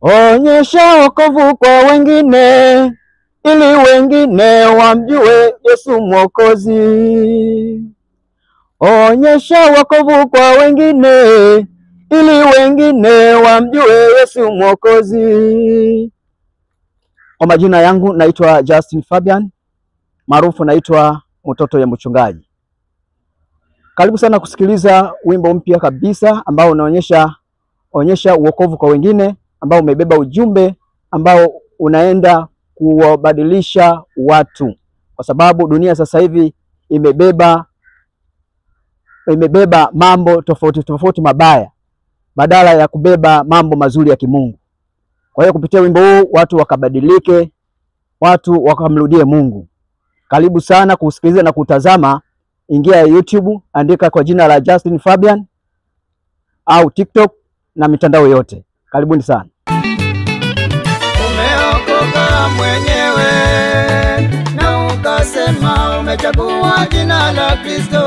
Onyesha wokovu kwa wengine, ili wengine wamjue Yesu Mwokozi. Onyesha wokovu kwa wengine, ili wengine wamjue Yesu Mwokozi. Kwa majina yangu naitwa Justin Fabian, maarufu naitwa mtoto ya mchungaji. Karibu sana kusikiliza wimbo mpya kabisa ambao unaonyesha wokovu kwa wengine, ambao umebeba ujumbe ambao unaenda kuwabadilisha watu, kwa sababu dunia sasa hivi imebeba mambo tofauti mabaya badala ya kubeba mambo mazuri ya kimungu. Kwa hiyo kupitia wimbo huu watu wakabadilike, watu wakamrudie Mungu. Karibu sana kusikiliza na kutazama. Ingia YouTube, andika kwa jina la Justin Fabian au TikTok na mitandao yote. Karibuni sana. Umeokoka mwenyewe na ukasema umechagua jina la Kristo.